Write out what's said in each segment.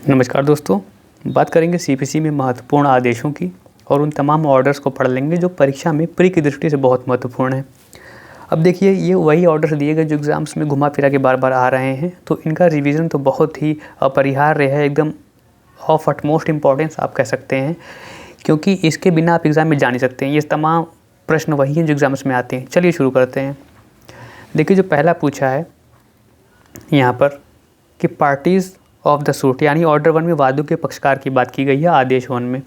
नमस्कार दोस्तों, बात करेंगे सीपीसी में महत्वपूर्ण आदेशों की और उन तमाम ऑर्डर्स को पढ़ लेंगे जो परीक्षा में प्री की दृष्टि से बहुत महत्वपूर्ण है। अब देखिए, ये वही ऑर्डर्स दिए गए जो एग्ज़ाम्स में घुमा फिरा के बार बार आ रहे हैं, तो इनका रिवीजन तो बहुत ही अपरिहार्य है, एकदम ऑफ अटमोस्ट इम्पॉर्टेंस आप कह सकते हैं, क्योंकि इसके बिना आप एग्ज़ाम में जा नहीं सकते हैं। ये तमाम प्रश्न वही हैं जो एग्ज़ाम्स में आते हैं। चलिए शुरू करते हैं। देखिए, जो पहला पूछा है यहाँ पर कि पार्टीज़ ऑफ द सूट, यानी ऑर्डर 1 में वादों के पक्षकार की बात की गई है आदेश 1 में।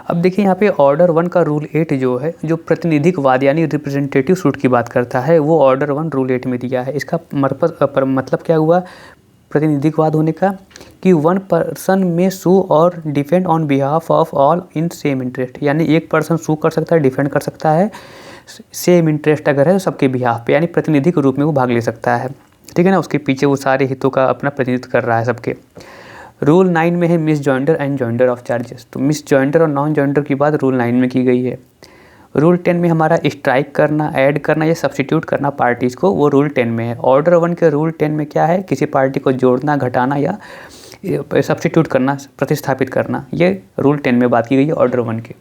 अब देखिए, यहाँ पे ऑर्डर 1 का रूल 8 जो है, जो प्रतिनिधिक वाद यानी रिप्रेजेंटेटिव सूट की बात करता है, वो ऑर्डर 1 रूल 8 में दिया है। इसका मतलब क्या हुआ प्रतिनिधिक वाद होने का, कि वन पर्सन में सू और defend on behalf of all in same interest, यानी एक पर्सन सू कर सकता है, डिफेंड कर सकता है, सेम इंटरेस्ट अगर है तो सबके बिहाफ पे, यानी प्रतिनिधि के रूप में वो भाग ले सकता है। ठीक है ना, उसके पीछे वो सारे हितों का अपना प्रतिनिधित्व कर रहा है सबके। रूल 9 में है miss joinder and joinder of charges, तो मिस जॉइंडर और नॉन जॉइंडर की बात रूल 9 में की गई है। रूल 10 में हमारा स्ट्राइक करना, ऐड करना या सब्स्टिट्यूट करना पार्टीज़ को, वो रूल 10 में है। ऑर्डर 1 के रूल 10 में क्या है, किसी पार्टी को जोड़ना, घटाना या सब्स्टिट्यूट करना, प्रतिस्थापित करना, ये रूल 10 में बात की गई है ऑर्डर 1 के।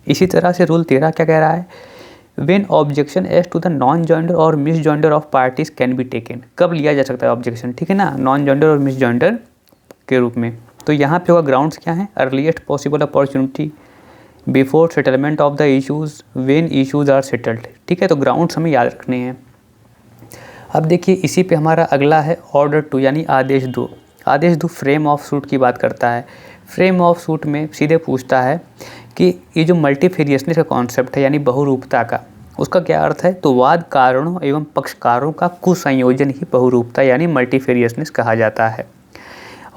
इसी तरह से रूल 13 क्या कह रहा है, when objection as to the non joinder और misjoinder of parties can be taken, कब लिया जा सकता है ऑब्जेक्शन, ठीक है ना, नॉन जॉइंडर और मिस जॉइंडर के रूप में। तो यहाँ पे होगा ग्राउंड्स क्या है, earliest possible opportunity, before settlement of the issues, when issues are settled. ठीक है, तो ग्राउंड्स हमें याद रखने हैं। अब देखिए, इसी पे हमारा अगला है ऑर्डर 2 यानी आदेश 2। आदेश 2 फ्रेम ऑफ सूट की बात करता है। फ्रेम ऑफ सूट में सीधे पूछता है कि ये जो मल्टीफेरियसनेस का कॉन्सेप्ट है, यानी बहुरूपता का, उसका क्या अर्थ है, तो वाद कारणों एवं पक्षकारों का कुसंयोजन ही बहुरूपता यानी मल्टीफेरियसनेस कहा जाता है।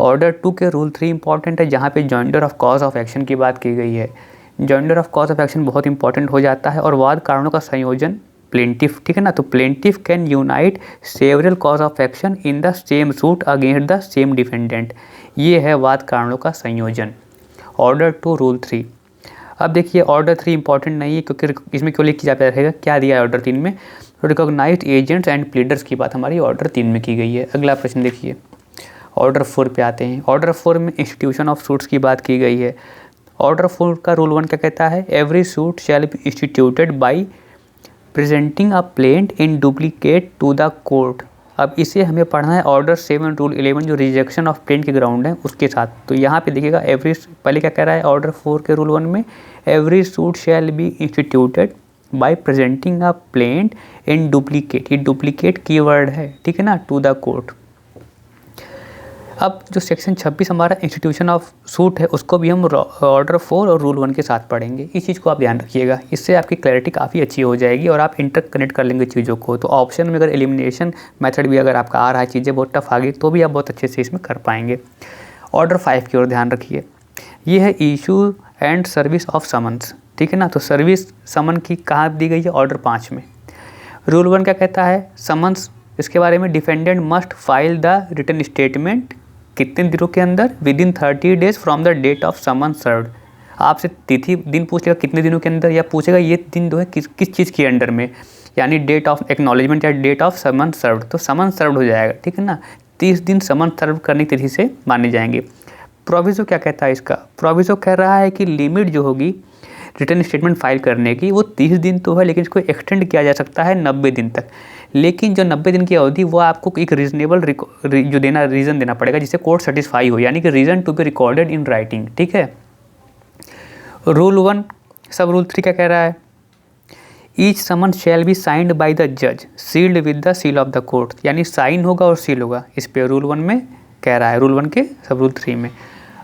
ऑर्डर 2 के रूल 3 इंपॉर्टेंट है, जहाँ पे joinder of cause of action की बात की गई है। Joinder of cause of action बहुत इंपॉर्टेंट हो जाता है, और वाद कारणों का संयोजन प्लेंटिफ, ठीक है ना, तो plaintiff can unite several cause of action in the same suit against the same defendant, ये है वाद कारणों का संयोजन। Order 2 rule 3। अब देखिए, ऑर्डर 3 इंपॉर्टेंट नहीं है, क्योंकि इसमें क्यों लिखी जाता रहेगा, क्या दिया है ऑर्डर 3 में, तो रिकॉग्नाइज्ड एजेंट्स एंड प्लीडर्स की बात हमारी ऑर्डर 3 में की गई है। अगला प्रश्न देखिए, ऑर्डर 4 पे आते हैं। ऑर्डर 4 में इंस्टीट्यूशन ऑफ सूट्स की बात की गई है। ऑर्डर 4 का रूल 1 क्या कहता है, every suit shall be instituted by presenting a plaint in duplicate to the court. अब इसे हमें पढ़ना है ऑर्डर 7 रूल 11 जो रिजेक्शन ऑफ प्लेंट के ग्राउंड है उसके साथ। तो यहाँ पे देखिएगा, एवरी, पहले क्या कह रहा है ऑर्डर 4 के रूल 1 में, every suit shall be instituted bye presenting a plaint in duplicate, ये डुप्लीकेट कीवर्ड है, ठीक है ना, टू द कोर्ट। अब जो सेक्शन 26 हमारा इंस्टीट्यूशन ऑफ सूट है, उसको भी हम ऑर्डर 4 और रूल 1 के साथ पढ़ेंगे। इस चीज़ को आप ध्यान रखिएगा, इससे आपकी क्लैरिटी काफ़ी अच्छी हो जाएगी और आप इंटरकनेक्ट कर लेंगे चीज़ों को। तो ऑप्शन में अगर एलिमिनेशन मेथड भी अगर आपका आ रहा है, चीज़ें बहुत टफ आ गई, तो भी आप बहुत अच्छे से इसमें कर पाएंगे। ऑर्डर 5 की ओर ध्यान रखिए, ये है issue and service of summons, ठीक है ना, तो सर्विस समन की कहाँ दी गई है, ऑर्डर 5 में। रूल 1 क्या कहता है, समन्स, इसके बारे में, defendant must file the written statement कितने दिनों के अंदर, within 30 days from the date of summon served. आपसे तिथि दिन पूछेगा कितने दिनों के अंदर, या पूछेगा ये दिन जो है किस चीज़ के अंडर में, यानी डेट ऑफ एक्नॉलेजमेंट या डेट ऑफ समन सर्व्ड, तो समन सर्व्ड हो जाएगा, ठीक है ना, 30 दिन समन सर्व करने की तिथि से माने जाएंगे। प्रोविज़ो क्या कहता है इसका, प्रोविज़ो कह रहा है कि लिमिट जो होगी रिटर्न स्टेटमेंट फाइल करने की, वो 30 दिन तो है, लेकिन इसको एक्सटेंड किया जा सकता है 90 दिन तक। लेकिन जो 90 दिन की अवधि, वो आपको एक रीजनेबल जो देना, रीज़न देना पड़ेगा जिससे कोर्ट सेटिस्फाई हो, यानी कि reason to be recorded in writing, ठीक है। रूल 1 सब रूल 3 क्या कह रहा है, each summons shall be signed by the जज sealed with the seal of the court, यानी साइन होगा और सील होगा, इस पे रूल 1 में कह रहा है, रूल 1 के सब रूल 3 में।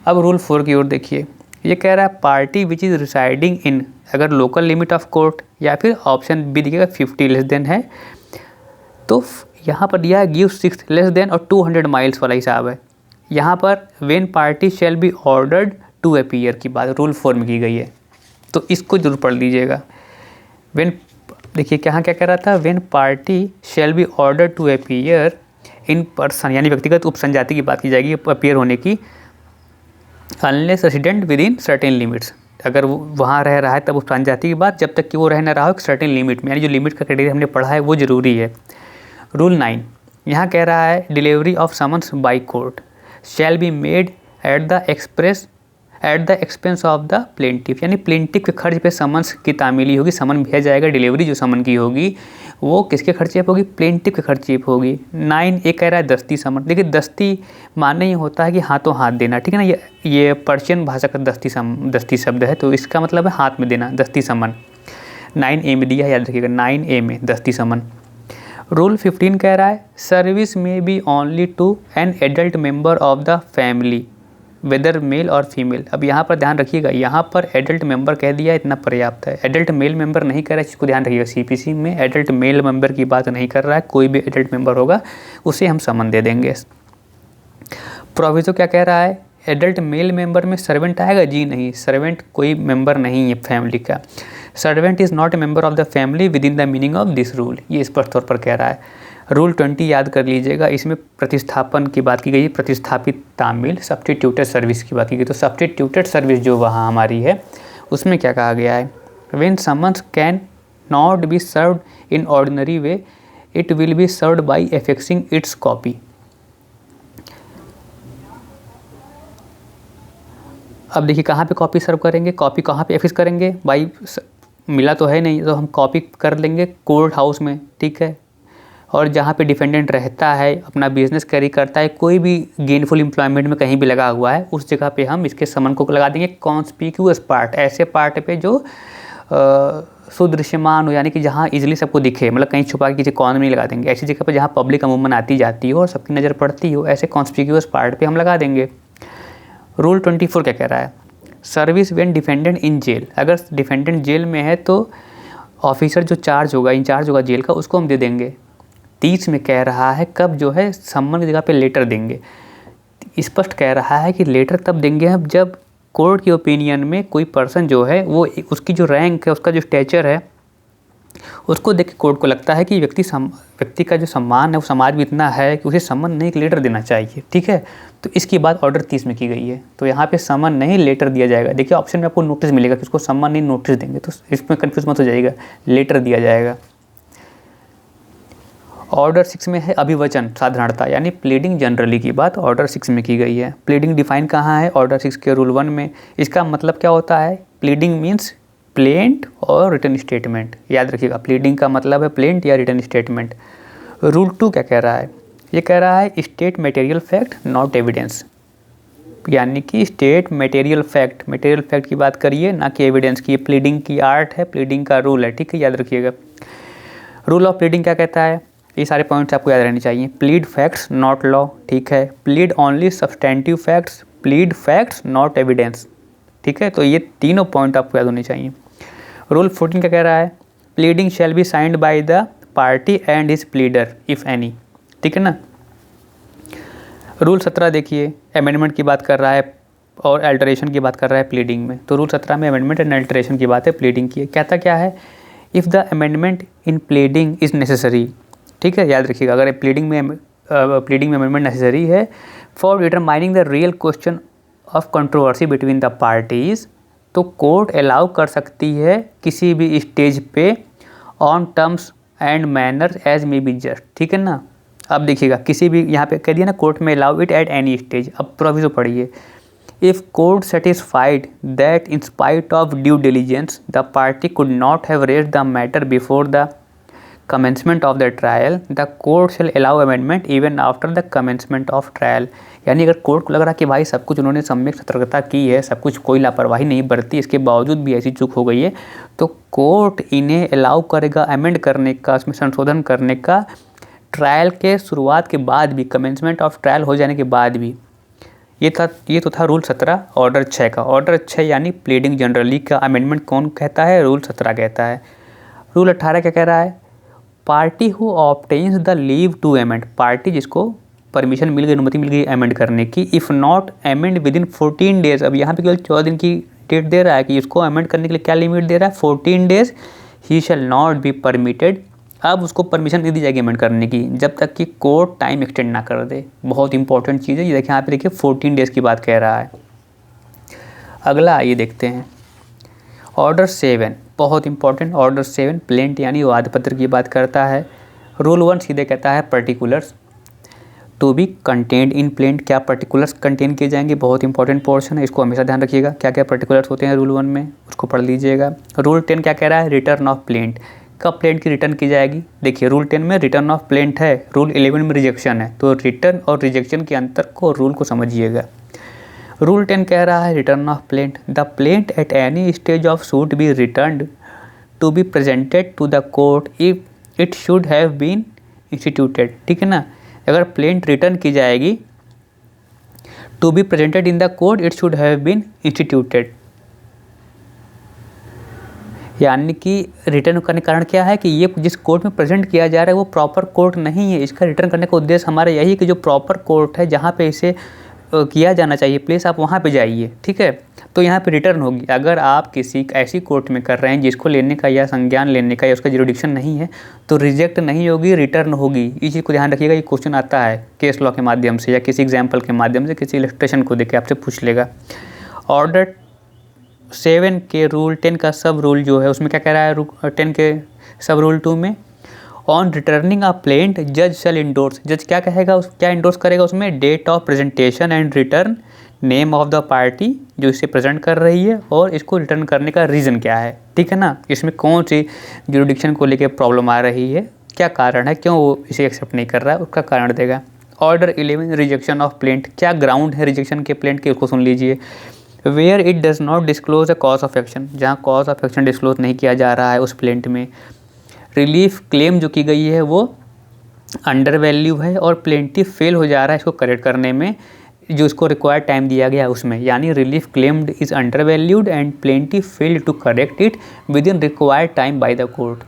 अब रूल 4 की ओर देखिए, ये कह रहा है party which is residing in, अगर लोकल लिमिट ऑफ कोर्ट, या फिर ऑप्शन बी दिखेगा 50 लेस देन है, तो यहाँ पर दिया है गिव 6 लेस देन और 200 माइल्स वाला हिसाब है। यहाँ पर when party shall be ordered to appear की बात रूल 4 में की गई है, तो इसको जरूर पढ़ लीजिएगा। वेन, देखिए यहाँ क्या कह रहा था, when party shall be ordered to appear in person, यानी व्यक्तिगत उपसंजाति की बात की जाएगी अपीयर होने की, unless resident with in certain limits, अगर वो वहाँ रह रहा है तब उपसंजाति की बात, जब तक कि वो रह ना रहा हो एक सर्टेन लिमिट में, यानी जो लिमिट का क्राइटेरिया हमने पढ़ा है वो ज़रूरी है। रूल 9 यहाँ कह रहा है delivery of summons by court shall be made at the expense of the plaintiff, यानी प्लेंटिफ के खर्च पे समन्स की तामीली होगी, समन भेजा जाएगा, डिलीवरी जो समन की होगी वो किसके खर्चे पे होगी, प्लेंटिफ के खर्चे पे होगी। 9 एक कह रहा है दस्ती समन। देखिए दस्ती माने ये होता है कि हाथों हाथ देना, ठीक है ना, ये पर्शियन भाषा का दस्ती शब्द है, तो इसका मतलब है हाथ में देना, दस्ती समन। 9A में दिया है, याद रखिएगा 9A में दस्ती समन। रूल 15 कह रहा है सर्विस में be only to an adult member of the family whether male और फीमेल। अब यहाँ पर ध्यान रखिएगा, यहाँ पर एडल्ट मेंबर कह दिया, इतना पर्याप्त है। एडल्ट मेल मेंबर नहीं कर रहा है, इसको ध्यान रखिएगा। सीपीसी में एडल्ट मेल मेंबर की बात नहीं कर रहा है, कोई भी एडल्ट मेंबर होगा उसे हम समन दे देंगे। प्रोविजो क्या कह रहा है, एडल्ट मेल मेंबर में सर्वेंट आएगा, जी नहीं, सर्वेंट कोई मेंबर नहीं है फैमिली का। Servant is not a member of the family with in the meaning of this rule, ये स्पष्ट तौर पर कह रहा है। रूल 20 याद कर लीजिएगा, इसमें प्रतिस्थापन की बात की गई है, प्रतिस्थापित तामील, सब्स्टिट्यूटेड सर्विस की बात की गई। तो सब्स्टिट्यूटेड सर्विस जो वहाँ हमारी है उसमें क्या कहा गया है, when summons cannot be served in ordinary way it will be served by affixing its copy. अब देखिए कहाँ पे कॉपी सर्व करेंगे, कॉपी कहाँ पे एफिक्स करेंगे, भाई मिला तो है नहीं तो हम कॉपी कर लेंगे कोर्ट हाउस में, ठीक है। और जहाँ पे डिफेंडेंट रहता है, अपना बिजनेस कैरी करता है, कोई भी गेनफुल एम्प्लॉयमेंट में कहीं भी लगा हुआ है, उस जगह पे हम इसके समन को लगा देंगे कॉन्स्पिक्यूअस पार्ट, ऐसे पार्ट पे जो सुदृश्यमान हो, यानी कि जहाँ इजीली सबको दिखे, मतलब कहीं छुपा के किसी कॉर्नर में लगा देंगे, ऐसी जगह पे जहाँ पब्लिक अमूमन आती जाती हो और सबकी नज़र पड़ती हो, ऐसे कॉन्स्पिक्यूअस पार्ट पे हम लगा देंगे। रूल 24 क्या कह रहा है, service when defendant in jail, अगर डिफेंडेंट जेल में है तो ऑफिसर जो इंचार्ज होगा जेल का, उसको हम दे देंगे। 30 में कह रहा है कब जो है सम्मन की जगह पे लेटर देंगे, स्पष्ट कह रहा है कि लेटर तब देंगे हम जब कोर्ट की ओपिनियन में कोई पर्सन जो है वो उसकी जो रैंक है, उसका जो स्टेचर है, उसको देख के कोर्ट को लगता है कि व्यक्ति का जो सम्मान है वो समाज में इतना है कि उसे समन नहीं एक लेटर देना चाहिए, ठीक है। तो इसकी बात ऑर्डर 30 में की गई है, तो यहाँ पे समन नहीं लेटर दिया जाएगा। देखिए ऑप्शन में आपको नोटिस मिलेगा कि उसको समन नहीं नोटिस देंगे, तो इसमें कन्फ्यूज मत हो जाइएगा, लेटर दिया जाएगा। ऑर्डर 6 में है अभिवचन साधारणता, यानी प्लीडिंग जनरली की बात ऑर्डर 6 में की गई है। प्लीडिंग डिफाइन कहाँ है, ऑर्डर 6 के रूल 1 में। इसका मतलब क्या होता है, प्लीडिंग मीन्स प्लेंट और रिटर्न स्टेटमेंट, याद रखिएगा प्लीडिंग का मतलब है प्लेंट या रिटर्न स्टेटमेंट। रूल 2 क्या कह रहा है, ये कह रहा है state material fact not evidence, यानी कि स्टेट मटेरियल फैक्ट की बात करिए ना कि एविडेंस की। प्लीडिंग की आर्ट है, प्लीडिंग का रूल है, ठीक है, याद रखिएगा। रूल ऑफ प्लीडिंग क्या कहता है, ये सारे पॉइंट्स आपको याद रहने चाहिए। प्लीड फैक्ट्स नॉट लॉ, ठीक है। Plead only substantive facts, plead facts not evidence, ठीक है। तो ये तीनों पॉइंट आपको याद होने चाहिए। रूल 14 क्या कह रहा है, pleading shell be signed by the party and his pleader if any, ठीक है ना। रूल 17 देखिए, अमेंडमेंट की बात कर रहा है और अल्टरेशन की बात कर रहा है प्लीडिंग में। तो रूल 17 में अमेंडमेंट एंड अल्टरेशन की बात है, प्लीडिंग की। कहता क्या है, if the amendment in pleading is necessary, ठीक है, याद रखिएगा, अगर प्लीडिंग में अमेंडमेंट नेसेसरी है for determining the real question of controversy between the parties, तो कोर्ट अलाउ कर सकती है किसी भी स्टेज पे on terms and manner as may be just, ठीक है ना। अब देखिएगा किसी भी, यहाँ पे कह दिया ना, कोर्ट में allow it at any stage. अब प्रोविजो पढ़िए, if court satisfied that in spite of due diligence the party could not have raised the matter before the commencement of the trial, the court shall allow amendment even after the commencement of trial। यानी अगर court को लग रहा कि भाई सब कुछ उन्होंने सम्यक सतर्कता की है, सब कुछ कोई लापरवाही नहीं बरती, इसके बावजूद भी ऐसी चूक हो गई है, तो कोर्ट इन्हें अलाउ करेगा अमेंड करने का, उसमें संशोधन करने का, ट्रायल के शुरुआत के बाद भी, कमेंसमेंट ऑफ ट्रायल हो जाने के बाद भी। ये तो था रूल 17 ऑर्डर 6 का। ऑर्डर 6 यानी प्लीडिंग जनरली का अमेंडमेंट कौन कहता है, रूल 17 कहता है। रूल 18 क्या कह रहा है, party who obtains the leave to amend, party जिसको परमिशन मिल गई, अनुमति मिल गई अमेंड करने की, if not amend within 14 days. अब यहाँ पे केवल 14 दिन की डेट दे रहा है कि इसको अमेंड करने के लिए क्या लिमिट दे रहा है, 14 days, he shall not be permitted. अब उसको परमिशन नहीं दी जाएगी अमेंड करने की जब तक कि कोर्ट टाइम एक्सटेंड ना कर दे। बहुत इंपॉर्टेंट चीज़ है ये, देखिए यहाँ पे देखिए 14 डेज़ की बात कह रहा है। अगला आइए देखते हैं ऑर्डर 7, बहुत इंपॉर्टेंट। ऑर्डर 7 प्लेंट यानी वाद पत्र की बात करता है। रूल 1 सीधे कहता है particulars, to be content in plaint, क्या पर्टिकुलर्स कंटेन किए जाएंगे, बहुत इंपॉर्टेंट पोर्शन है, इसको हमेशा ध्यान रखिएगा। क्या क्या पर्टिकुलर्स होते हैं रूल 1 में, उसको पढ़ लीजिएगा। रूल 10 क्या कह रहा है, रिटर्न ऑफ प्लेंट, कब प्लेंट की रिटर्न की जाएगी। देखिए रूल 10 में रिटर्न ऑफ प्लेंट है, रूल 11 में रिजेक्शन है, तो रिटर्न और रिजेक्शन के अंतर को, रूल को समझिएगा। रूल 10 कह रहा है return of plaint, the plaint at any stage of suit be returned to be presented to the court if it should have been instituted. ठीक है ना, अगर प्लेंट रिटर्न की जाएगी to be presented in the court it should have been instituted, यानी कि return करने का कारण क्या है कि ये जिस कोर्ट में प्रेजेंट किया जा रहा है वो प्रॉपर कोर्ट नहीं है। इसका रिटर्न करने का उद्देश्य हमारा यही है कि जो प्रॉपर कोर्ट है जहाँ पे इसे किया जाना चाहिए प्लेस, आप वहाँ पे जाइए। ठीक है, तो यहाँ पे रिटर्न होगी। अगर आप किसी ऐसी कोर्ट में कर रहे हैं जिसको लेने का या संज्ञान लेने का या उसका जुरिडिक्शन नहीं है, तो रिजेक्ट नहीं होगी, रिटर्न होगी। इस चीज़ को ध्यान रखिएगा। ये क्वेश्चन आता है केस लॉ के माध्यम से या किसी एग्जाम्पल के माध्यम से, किसी इलस्ट्रेशन को देख के आपसे पूछ लेगा। ऑर्डर 7 के रूल 10 का सब रूल जो है उसमें क्या कह रहा है, 10 के सब रूल 2 में, ऑन रिटर्निंग अ प्लेंट जज शैल इंडोर्स, जज क्या कहेगा, क्या इंडोर्स करेगा उसमें, date of presentation and return, name of the party जो इसे प्रेजेंट कर रही है और इसको रिटर्न करने का रीज़न क्या है। ठीक है ना, इसमें कौन सी जुरिडिक्शन को लेकर प्रॉब्लम आ रही है, क्या कारण है, क्यों वो इसे एक्सेप्ट नहीं कर रहा है, उसका कारण देगा। ऑर्डर 11 रिजेक्शन ऑफ प्लेंट, क्या ग्राउंड है रिजेक्शन के प्लेंट के, उसको सुन लीजिए। Where it does not disclose a cause of action, जहाँ कॉज ऑफ एक्शन डिस्क्लोज नहीं किया जा रहा है उस प्लेंट में। रिलीफ क्लेम जो की गई है वो अंडर वैल्यू है और प्लेंटिव फेल हो जा रहा है इसको करेक्ट करने में, जो इसको रिक्वायर्ड टाइम दिया गया है उसमें, यानी relief claimed is undervalued and plaintiff failed to correct it within required time by the court.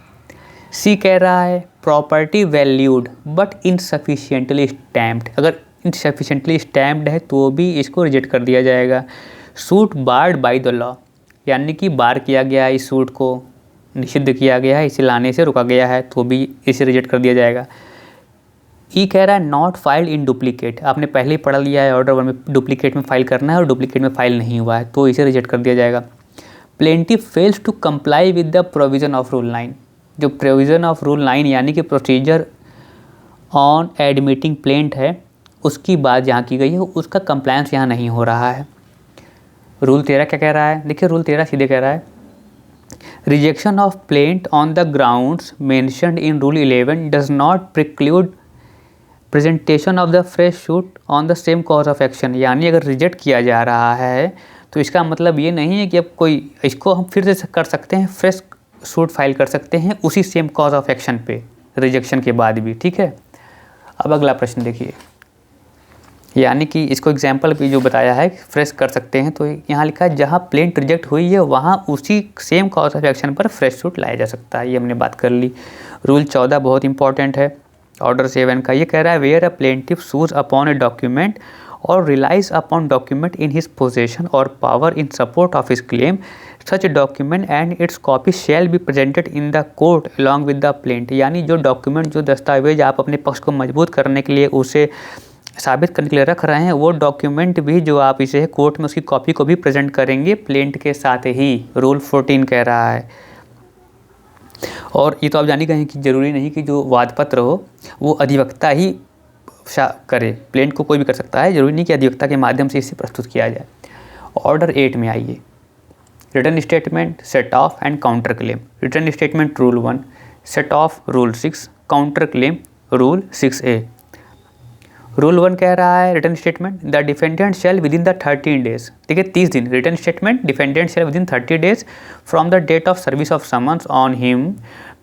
C कह रहा है property valued but insufficiently stamped, अगर इनसफिशिएंटली स्टैम्प्ड है तो भी इसको रिजेक्ट कर दिया जाएगा। Suit barred by the law, यानी कि बार किया गया है, इस सूट को निषिद्ध किया गया है, इसे लाने से रोका गया है, तो भी इसे रिजेक्ट कर दिया जाएगा। ई कह रहा है नॉट फाइल्ड इन डुप्लीकेट, आपने पहले ही पढ़ लिया है ऑर्डर 1 में डुप्लीकेट में फाइल करना है और डुप्लीकेट में फाइल नहीं हुआ है, तो इसे रिजेक्ट कर दिया जाएगा। Plaintiff fails to comply with the provision of rule 9, जो प्रोविजन ऑफ रूल 9 यानी कि प्रोसीजर ऑन एडमिटिंग प्लेंट है उसकी बात जहाँ की गई है उसका कंप्लायंस यहाँ नहीं हो रहा है। रूल 13 क्या कह रहा है, देखिए रूल 13 सीधे कह रहा है rejection of plaint on the grounds mentioned in rule 11 does not preclude presentation of the fresh suit on the same cause of action, यानी अगर रिजेक्ट किया जा रहा है तो इसका मतलब ये नहीं है कि अब कोई इसको हम फिर से कर सकते हैं, फ्रेश सूट फाइल कर सकते हैं उसी सेम कॉज ऑफ एक्शन पे रिजेक्शन के बाद भी। ठीक है, अब अगला प्रश्न देखिए, यानी कि इसको एग्जाम्पल भी जो बताया है फ्रेश कर सकते हैं, तो यहाँ लिखा है जहाँ प्लेंट रिजेक्ट हुई है वहाँ उसी सेम कॉज ऑफ एक्शन पर फ्रेश सूट लाया जा सकता है, ये हमने बात कर ली। रूल 14 बहुत इंपॉर्टेंट है ऑर्डर 7 का, ये कह रहा है where a plaintiff sues upon a document और relies upon document in his possession और power in support of his claim, such document and its copy shall be presented in the court along with the plaint, यानी जो document जो दस्तावेज आप अपने पक्ष को मजबूत करने के लिए उसे साबित करने के लिए रख रहे हैं वो डॉक्यूमेंट भी जो आप इसे कोर्ट में उसकी कॉपी को भी प्रेजेंट करेंगे प्लेंट के साथ ही, रूल 14 कह रहा है। और ये तो आप जान ही गए हैं कि जरूरी नहीं कि जो वाद पत्र हो वो अधिवक्ता ही करे, प्लेंट को कोई भी कर सकता है, जरूरी नहीं कि अधिवक्ता के माध्यम से इसे प्रस्तुत किया जाए। ऑर्डर 8 में आइए, written statement, set off and counter claim. Written statement rule 1, set off rule 6, counter claim rule 6A। Rule 1 कह रहा है written statement the defendant shall within the 13 days, ठीक है 30 दिन, written statement defendant shall within 30 days from the date of service of summons on him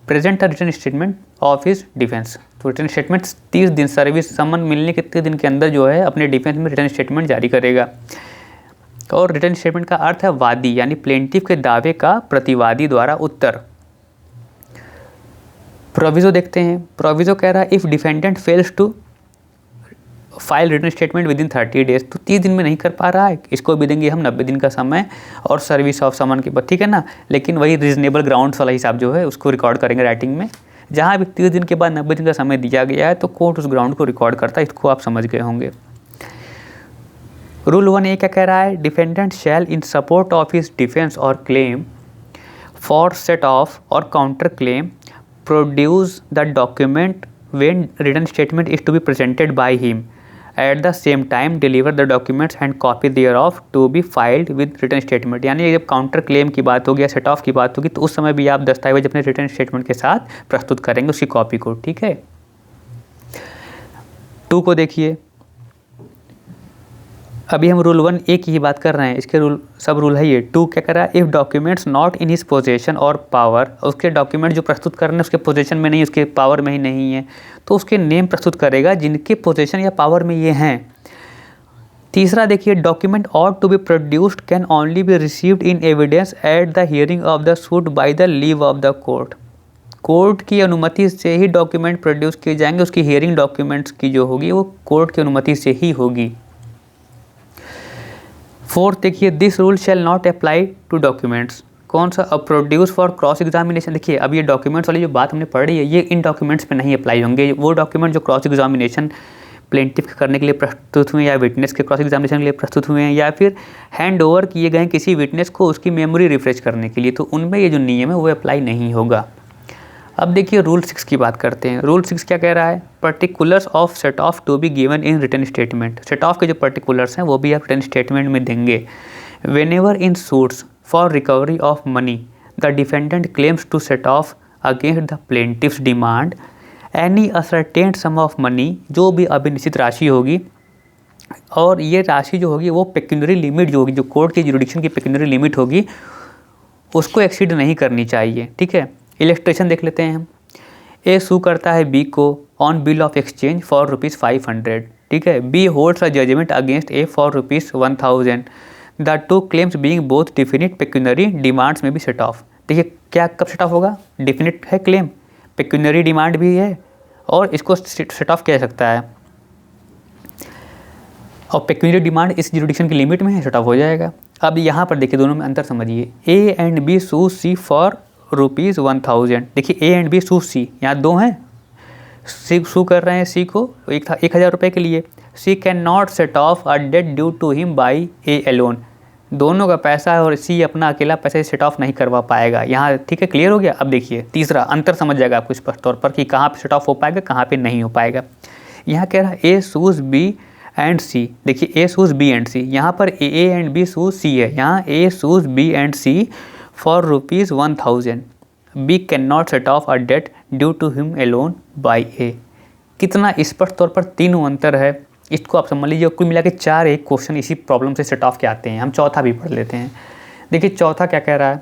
present a written statement of his defence. तो written statement 30 दिन, service समन मिलने के 30 दिन के अंदर जो है अपने डिफेंस में रिटर्न स्टेटमेंट जारी करेगा। और रिटर्न स्टेटमेंट का अर्थ है वादी, यानी प्लेंटिफ के दावे का प्रतिवादी द्वारा उत्तर। प्रोविजो देखते हैं, प्रोविजो कह रहा है if defendant fails to file written statement within 30 days, तो 30 दिन में नहीं कर पा रहा है, इसको भी देंगे हम 90 दिन का समय और सर्विस ऑफ समन के बाद, ठीक है ना। लेकिन वही रीजनेबल ग्राउंड्स वाला हिसाब जो है उसको रिकॉर्ड करेंगे राइटिंग में, जहाँ भी 30 दिन के बाद 90 दिन का समय दिया गया है तो कोर्ट उस ग्राउंड को रिकॉर्ड करता है, इसको आप समझ गए होंगे। रूल 1A क्या कह रहा है defendant shall in support of his defence और क्लेम फॉर सेट ऑफ और counter claim produce the document when written statement is to be presented by him at the same time deliver the documents and copy thereof to be filed with written statement. यानी जब counter claim की बात होगी या set of की बात होगी तो उस समय भी आप दस्तावेज अपने रिटर्न स्टेटमेंट के साथ प्रस्तुत करेंगे उसकी कॉपी को। ठीक है, 2 को देखिए, अभी हम रूल 1A की ही बात कर रहे हैं, इसके सब रूल है ये। 2 क्या कर रहा है, if documents not in his possession और पावर, उसके डॉक्यूमेंट जो प्रस्तुत कर रहे हैं उसके पोजेशन में नहीं, उसके पावर में ही नहीं है, तो उसके नेम प्रस्तुत करेगा जिनके पोजेशन या पावर में ये हैं। तीसरा देखिए, document ought to be produced can only be received in evidence at the hearing of the suit by the leave of the court. Court की अनुमति से ही डॉक्यूमेंट प्रोड्यूस किए जाएंगे, उसकी हियरिंग डॉक्यूमेंट्स की जो होगी वो कोर्ट की अनुमति से ही होगी। 4 देखिए, this rule shall not apply to documents, कौन सा, प्रोड्यूस फॉर क्रॉस एग्जामिनेशन। देखिए अब ये डॉक्यूमेंट्स वाली जो बात हमने पढ़ी है ये इन डॉक्यूमेंट्स पे नहीं अप्लाई होंगे। वो डॉक्यूमेंट जो क्रॉस एग्जामिनेशन प्लेंटिफ करने के लिए प्रस्तुत हुए या विटनेस के क्रॉस एग्जामिनेशन के लिए प्रस्तुत हुए हैं या फिर हैंड ओवर किए गए किसी विटनेस को उसकी मेमोरी रिफ्रेश करने के लिए, तो उनमें ये जो नियम है वो अप्लाई नहीं होगा। अब देखिए रूल 6 की बात करते हैं। रूल 6 क्या कह रहा है, particulars of set off to be given in written statement. Set off के जो पर्टिकुलर्स हैं वो भी आप रिटर्न स्टेटमेंट में देंगे। Whenever in suits for recovery of money the defendant claims to set off against the plaintiff's demand any ascertained sum of money, जो भी अभिनिश्चित राशि होगी, और ये राशि जो होगी वो पेक्यूनरी लिमिट जो होगी, जो कोर्ट की जुरिडिक्शन की पेक्यूनरी लिमिट होगी, उसको एक्सीड नहीं करनी चाहिए। ठीक है, इलेस्ट्रेशन देख लेते हैं हम। ए सू करता है बी को on bill of exchange for ₹500। ठीक है, B holds a judgment against A for ₹1000। The two claims being both definite pecuniary demands में भी सेट ऑफ। देखिए क्या कब सेट ऑफ होगा, डिफिनिट है क्लेम, पेक्यूनरी डिमांड भी है और इसको सेट ऑफ किया जा सकता है, और पेक्यूनरी डिमांड इस जुरिडिक्शन की लिमिट में है, सेट ऑफ हो जाएगा। अब यहाँ पर देखिए दोनों में अंतर समझिए। A and B sue C for ₹1000। देखिए ए एंड बी सू सी, यहाँ 2 हैं, सी सू कर रहे हैं सी को 1000 के लिए। C can not set off a debt due to him by A alone. दोनों का पैसा है और सी अपना अकेला पैसा सेट ऑफ नहीं करवा पाएगा यहाँ। ठीक है, क्लियर हो गया। अब देखिए तीसरा अंतर समझ जाएगा आपको स्पष्ट तौर पर कि कहाँ पे सेट ऑफ हो पाएगा कहाँ पे नहीं हो पाएगा। यहाँ कह रहा है ए सूज बी एंड सी। देखिए ए सूज बी एंड सी, यहाँ पर ए एंड बी सूज सी है, यहाँ A sues B and C for ₹1000। B can not set off a debt due to him alone by A. कितना स्पष्ट तौर पर 3 अंतर है, इसको आप समझ लीजिए। कुल मिला के 4 एक क्वेश्चन इसी प्रॉब्लम से सेट ऑफ के आते हैं। हम चौथा भी पढ़ लेते हैं। देखिए चौथा क्या कह रहा है,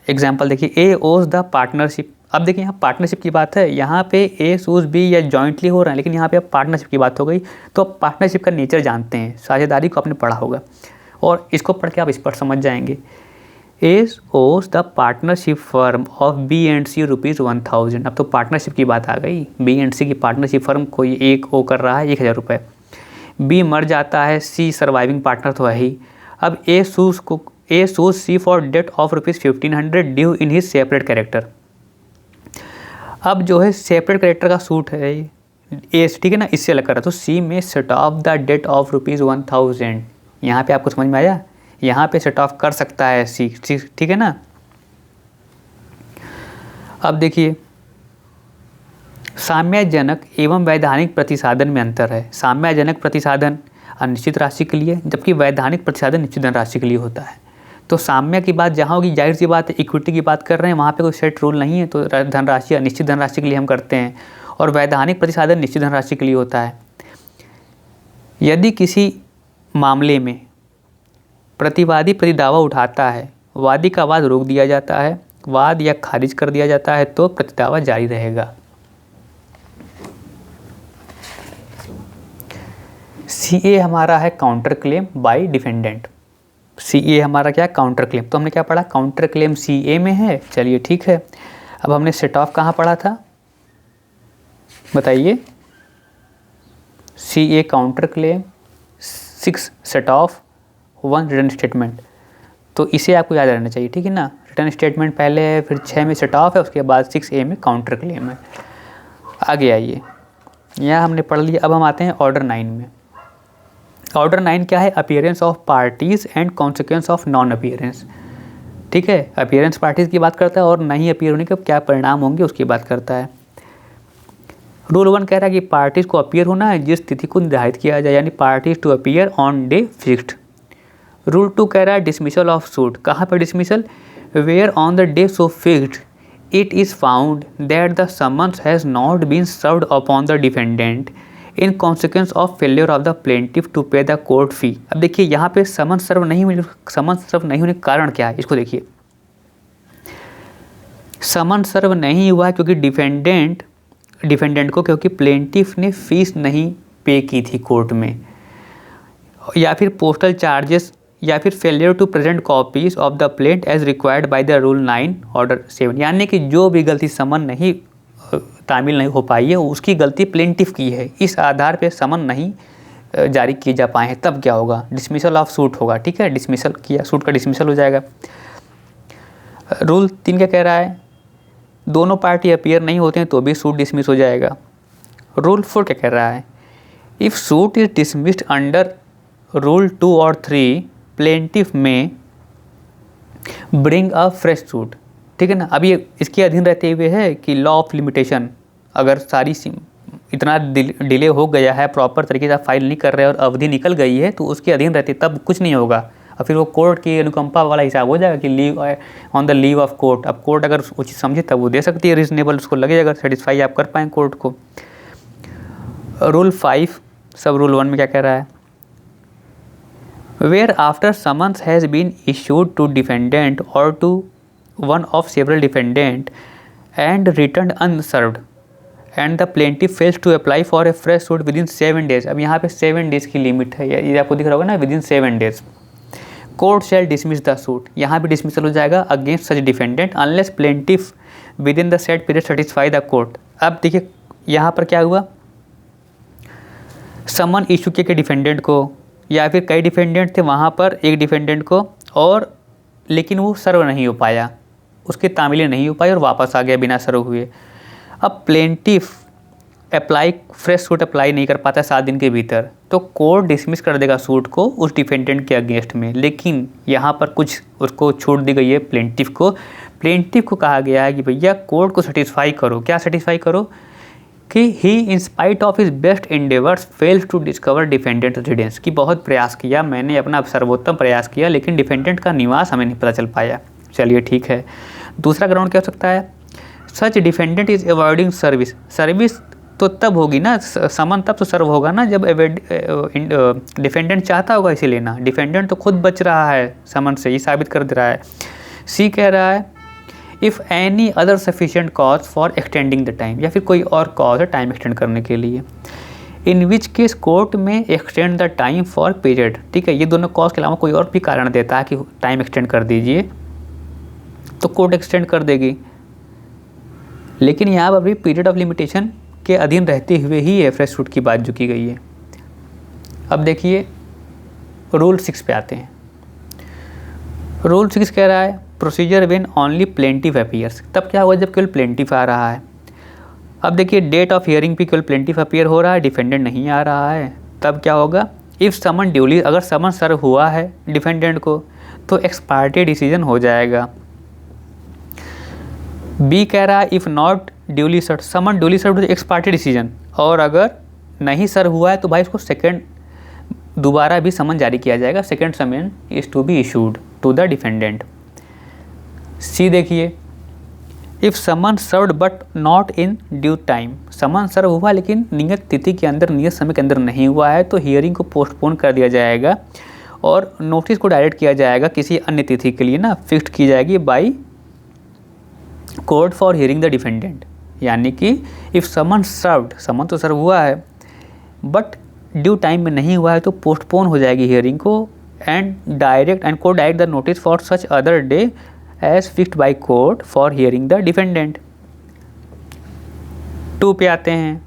एग्जाम्पल देखिए, ए ओज द पार्टनरशिप। अब देखिए यहाँ पार्टनरशिप की बात है, यहाँ पे ए सूज बी या जॉइंटली हो रहा है, लेकिन यहाँ पे अब पार्टनरशिप की बात हो गई, तो अब पार्टनरशिप का नेचर जानते हैं, साझेदारी को आपने पढ़ा होगा और इसको पढ़ के आप स्पष्ट समझ जाएंगे। A owes the partnership firm of B and C ₹1000। अब तो पार्टनरशिप की बात आ गई, बी एंड सी की पार्टनरशिप फर्म को एक ओ कर रहा है ₹1000। बी मर जाता है, सी सर्वाइविंग पार्टनर तो है ही। अब A sues C for debt of ₹1500 due in his separate character. अब जो है सेपरेट कैरेक्टर का सूट है ए, ठीक है ना, इससे अलग कर रहा है, तो सी में set off the date of ₹1000। यहाँ पे आपको समझ में आया, यहाँ पे सेट ऑफ कर सकता है सी, ठीक है ना। अब देखिए साम्यजनक एवं वैधानिक प्रतिसाधन में अंतर है। साम्यजनक प्रतिसाधन अनिश्चित राशि के लिए, जबकि वैधानिक प्रतिसाधन निश्चित धनराशि के लिए होता है। तो साम्य की बात जहाँ होगी, जाहिर सी बात है इक्विटी की बात कर रहे हैं, वहाँ पे कोई सेट रूल नहीं है, तो धनराशि अनिश्चित धनराशि के लिए हम करते हैं, और वैधानिक प्रतिसाधन निश्चित धनराशि के लिए होता है। यदि किसी मामले में प्रतिवादी प्रतिदावा उठाता है, वादी का वाद रोक दिया जाता है, वाद या खारिज कर दिया जाता है, तो प्रतिदावा जारी रहेगा। CA हमारा है counter claim by defendant. CA हमारा क्या है, काउंटर क्लेम। तो हमने क्या पढ़ा, काउंटर क्लेम CA में है, चलिए ठीक है। अब हमने सेट ऑफ कहाँ पढ़ा था बताइए, CA counter claim, 6 set of, 1 return statement. तो इसे आपको याद रहना चाहिए, ठीक है ना। रिटर्न स्टेटमेंट पहले है, फिर 6 में सेट ऑफ है, उसके बाद 6A में काउंटर क्लेम है। आगे आइए, यहाँ हमने पढ़ लिया। अब हम आते हैं ऑर्डर 9 में। ऑर्डर 9 क्या है, appearance of parties and consequence of non appearance. ठीक है, अपीयरेंस पार्टीज की बात करता है और नहीं अपीयर होने के क्या परिणाम होंगे उसकी बात करता है। रूल 1 कह रहा है कि पार्टीज को अपीयर होना है जिस तिथि को निर्धारित किया जाए, यानी parties to appear on day fixed. Rule 2 कह रहा है डिसमिसल ऑफ सूट, कहाँ पर dismissal, where on the day so fixed it is found that the summons has not been served upon the defendant in consequence of failure of the plaintiff to pay the court fee. अब देखिए यहाँ पे summons सर्व नहीं होने का कारण क्या है, इसको देखिए। समन सर्व नहीं हुआ क्योंकि डिफेंडेंट को क्योंकि प्लेंटिफ ने फीस नहीं पे की थी कोर्ट में, या फिर पोस्टल चार्जेस, या फिर failure to present copies of the plaint as required by the rule 9 order 7, यानी कि जो भी गलती समन नहीं तामील नहीं हो पाई है उसकी गलती प्लेंटिफ की है, इस आधार पे समन नहीं जारी किए जा पाए हैं, तब क्या होगा, डिसमिसल ऑफ सूट होगा। ठीक है, डिसमिसल किया, सूट का डिसमिसल हो जाएगा। रूल 3 क्या कह रहा है, दोनों पार्टी अपीयर नहीं होते हैं तो भी सूट डिसमिस हो जाएगा। रूल 4 क्या कह रहा है, if suit is dismissed under rule 2 और 3 प्लेंटिफ में ब्रिंग अ फ्रेश सूट। ठीक है ना, अब ये इसके अधीन रहते हुए है कि लॉ ऑफ लिमिटेशन, अगर सारी इतना डिले हो गया है, प्रॉपर तरीके से फाइल नहीं कर रहे और अवधि निकल गई है तो उसके अधीन रहते तब कुछ नहीं होगा, और फिर वो कोर्ट की अनुकंपा वाला हिसाब हो जाएगा कि leave on the leave of court. अब कोर्ट अगर उचित समझे तब वो दे सकती है रीजनेबल, उसको लगेगा, अगर सेटिस्फाई आप कर पाएँ कोर्ट को। रूल 5 सब रूल 1 में क्या कह रहा है, where after summons has been issued to defendant और to one of several defendant and return unserved and the plaintiff fails to apply for a fresh suit within 7 days. अब यहाँ पे 7 डेज की लिमिट है, ये आपको दिख रहा होगा ना, with in 7 days court shall dismiss the suit, यहाँ भी डिसमिसल हो जाएगा against such defendant unless plaintiff with in the set period satisfy the court. अब देखिए यहाँ पर क्या हुआ, समन इशू के डिफेंडेंट को, या फिर कई डिफेंडेंट थे वहाँ पर एक डिफेंडेंट को, और लेकिन वो सर्व नहीं हो पाया, उसके तामील नहीं हो पाई और वापस आ गया बिना सर्व हुए। अब plaintiff apply fresh suit apply नहीं कर पाता 7 दिन के भीतर, तो कोर्ट डिसमिस कर देगा सूट को उस डिफेंडेंट के अगेंस्ट में, लेकिन यहाँ पर कुछ उसको छूट दी गई है प्लेंटिफ को। प्लेंटिफ को कहा गया है कि भैया कोर्ट को सेटिस्फाई करो, क्या सेटिस्फाई करो, कि he in spite of his best endeavours fails to discover defendant residence, की बहुत प्रयास किया, मैंने अपना सर्वोत्तम प्रयास किया लेकिन डिफेंडेंट का निवास हमें नहीं पता चल पाया। चलिए ठीक है। दूसरा ग्राउंड क्या हो सकता है, such defendant is avoiding service. Service तो तब होगी ना, समन तब तो सर्व होगा ना जब डिफेंडेंट चाहता होगा इसे लेना, डिफेंडेंट तो खुद बच रहा है समन से, ये साबित कर दे रहा है। सी कह रहा है if any other sufficient cause for extending the time, या फिर कोई और कॉज है टाइम एक्सटेंड करने के लिए, इन विच केस कोर्ट में extend the time for period. ठीक है, ये दोनों कॉज के अलावा कोई और भी कारण देता है कि टाइम एक्सटेंड कर दीजिए तो कोर्ट एक्सटेंड कर देगी, लेकिन यहाँ पर अभी पीरियड ऑफ लिमिटेशन के अधीन रहते हुए ही है फ्रेश सूट की बात जो की गई है। अब देखिए रूल 6 पे आते हैं। रूल 6 कह रहा है procedure when only plaintiff appears, तब क्या होगा जब केवल प्लेंटिफ आ रहा है। अब देखिए डेट ऑफ हियरिंग पे केवल प्लेंटिफ अपीयर हो रहा है, डिफेंडेंट नहीं आ रहा है, तब क्या होगा, इफ़ समन ड्यूली, अगर समन सर्व हुआ है डिफेंडेंट को तो एक्स पार्टी डिसीजन हो जाएगा। बी कह रहा है if not duly serve, summon duly serve ex parte decision, और अगर नहीं सर्व हुआ है तो भाई इसको सेकेंड दोबारा भी समन जारी किया जाएगा, second summon is to be issued to the defendant. See देखिए if summon served but not in due time, summon serve हुआ लेकिन नियत तिथि के अंदर, नियत समय के अंदर नहीं हुआ है तो हियरिंग को पोस्टपोन कर दिया जाएगा और नोटिस को डायरेक्ट किया जाएगा किसी अन्य तिथि के लिए ना, फिक्स्ड की जाएगी by court for hearing the defendant. यानी कि इफ़ समन सर्व्ड, समन तो सर्व हुआ है बट ड्यू टाइम में नहीं हुआ है तो पोस्टपोन हो जाएगी हियरिंग को, and court direct the notice for such other day as fixed by court for hearing the defendant. 2 पे आते हैं।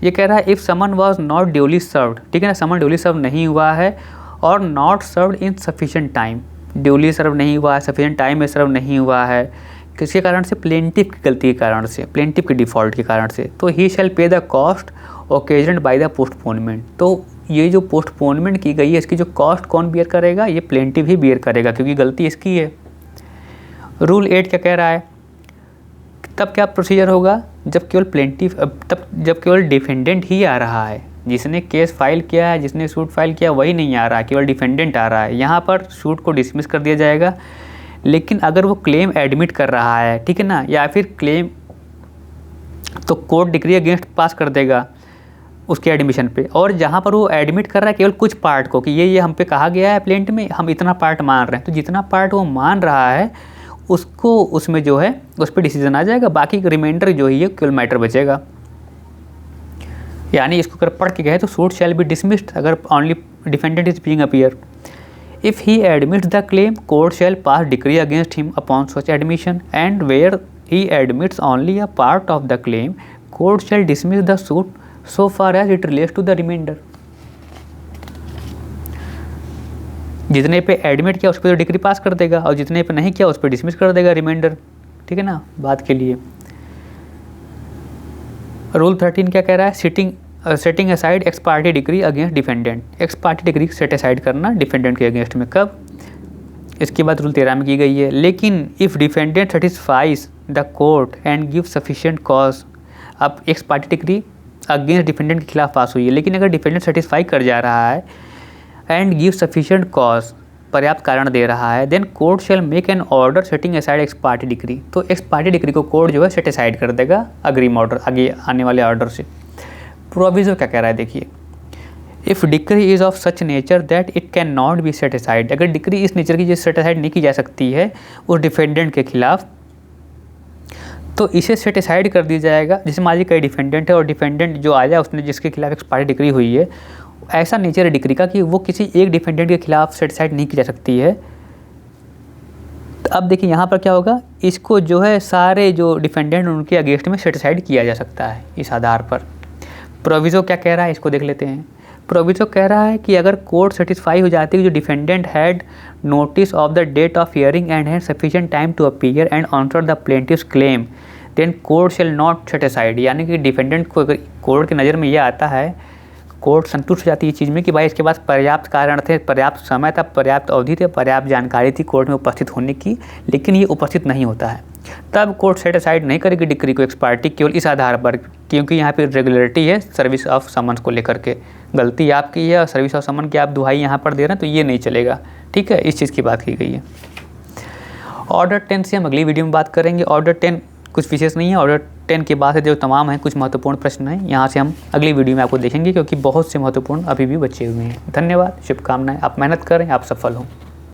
ये कह रहा है if summon was not duly served, ठीक है ना, समन ड्यूली सर्व नहीं हुआ है और not served in sufficient time, duly serve नहीं हुआ है, सफिशिएंट टाइम में सर्व नहीं हुआ है, किसके कारण से, प्लेंटिफ की गलती के कारण से, प्लेंटिफ के डिफ़ॉल्ट के कारण से, तो he shall pay the cost occasioned by the postponement. तो ये जो पोस्टपोनमेंट की गई है इसकी जो कॉस्ट कौन बियर करेगा, ये प्लेंटिफ ही बियर करेगा क्योंकि गलती इसकी है। रूल 8 क्या कह रहा है, तब क्या प्रोसीजर होगा, जब केवल डिफेंडेंट ही आ रहा है, जिसने केस फाइल किया है, जिसने सूट फाइल किया वही नहीं आ रहा है, केवल डिफेंडेंट आ रहा है, यहाँ पर सूट को डिसमिस कर दिया जाएगा। लेकिन अगर वो क्लेम एडमिट कर रहा है, ठीक है ना, या फिर क्लेम तो कोर्ट डिक्री अगेंस्ट पास कर देगा उसके एडमिशन पे, और जहाँ पर वो एडमिट कर रहा है केवल कुछ पार्ट को कि ये हम पे कहा गया है प्लेंट में, हम इतना पार्ट मान रहे हैं, तो जितना पार्ट वो मान रहा है उसको उसमें जो है उस पर डिसीजन आ जाएगा, बाकी रिमाइंडर जो है केवल मैटर बचेगा। यानी इसको अगर पढ़ के गए तो सूट शैल बी डिसमिस्ड अगर only defendant is being appear. If he admits the claim, court shall pass decree against him upon such admission, and where he admits only a part of the claim, court shall dismiss the suit so far as it relates to the remainder. जितने पे admit किया उस पर तो decree pass कर देगा, और जितने पे नहीं किया उस पर डिसमिस कर देगा रिमाइंडर, ठीक है ना। बात के लिए रूल 13 क्या कह रहा है, setting aside ex parte decree against defendant. X parte decree set aside करना डिफेंडेंट के अगेंस्ट में, कब, इसकी बात रूल 13 में की गई है। लेकिन if defendant satisfies the court and give sufficient cause, अब ex parte decree against defendant के खिलाफ पास हुई है, लेकिन अगर डिफेंडेंट सेटिस्फाई कर जा रहा है एंड गिव सफिशिएंट कॉज, पर्याप्त कारण दे रहा है, then court shall make an order setting aside ex parte decree. तो एक्स पार्टी डिक्री को कोर्ट जो है सेट असाइड कर देगा अग्रीम ऑर्डर, आगे आने वाले ऑर्डर से। प्रोविजो क्या कह रहा है देखिए, if decree is of such nature that it can not be set aside, अगर डिक्री इस नेचर की जो सेट असाइड नहीं की जा सकती है उस डिफेंडेंट के खिलाफ, तो इसे सेट असाइड कर दिया जाएगा। जैसे मान लीजिए कई डिफेंडेंट है और डिफेंडेंट जो आया उसने जिसके खिलाफ एक्स पार्टी डिक्री हुई है, ऐसा नेचर है डिक्री का कि वो किसी एक डिफेंडेंट के खिलाफ सेट असाइड नहीं की जा सकती है। तो अब देखिए यहाँ पर क्या होगा, इसको जो है सारे जो डिफेंडेंट उनके अगेंस्ट में सेट असाइड किया जा सकता है इस आधार पर। प्रोविज़ो क्या कह रहा है इसको देख लेते हैं। प्रोविज़ो कह रहा है कि अगर कोर्ट सेटिस्फाई हो जाती है कि जो defendant had notice of the date of hearing and had sufficient time to appear and answer the plaintiff's claim, then court shall not set aside. यानी कि डिफेंडेंट को अगर कोर्ट की नज़र में ये आता है, कोर्ट संतुष्ट हो जाती है इस चीज़ में कि भाई इसके पास पर्याप्त कारण थे, पर्याप्त समय था, पर्याप्त अवधि थे, पर्याप्त जानकारी थी कोर्ट में उपस्थित होने की, लेकिन ये उपस्थित नहीं होता है, तब कोर्ट सेट असाइड नहीं करेगी डिक्री को एक्स पार्टी केवल इस आधार पर, क्योंकि यहाँ पे रेगुलरिटी है सर्विस ऑफ समन्स को लेकर के, गलती आपकी है और सर्विस ऑफ समन की आप दुहाई यहाँ पर दे रहे हैं तो ये नहीं चलेगा, ठीक है। इस चीज़ की बात की गई है। ऑर्डर 10 से हम अगली वीडियो में बात करेंगे। ऑर्डर 10 कुछ विशेष नहीं है, ऑर्डर 10 के बाद जो तमाम हैं कुछ महत्वपूर्ण प्रश्न हैं, यहाँ से हम अगली वीडियो में आपको देखेंगे, क्योंकि बहुत से महत्वपूर्ण अभी भी बचे हुए हैं। धन्यवाद, शुभकामनाएं, आप मेहनत करें, आप सफल हों।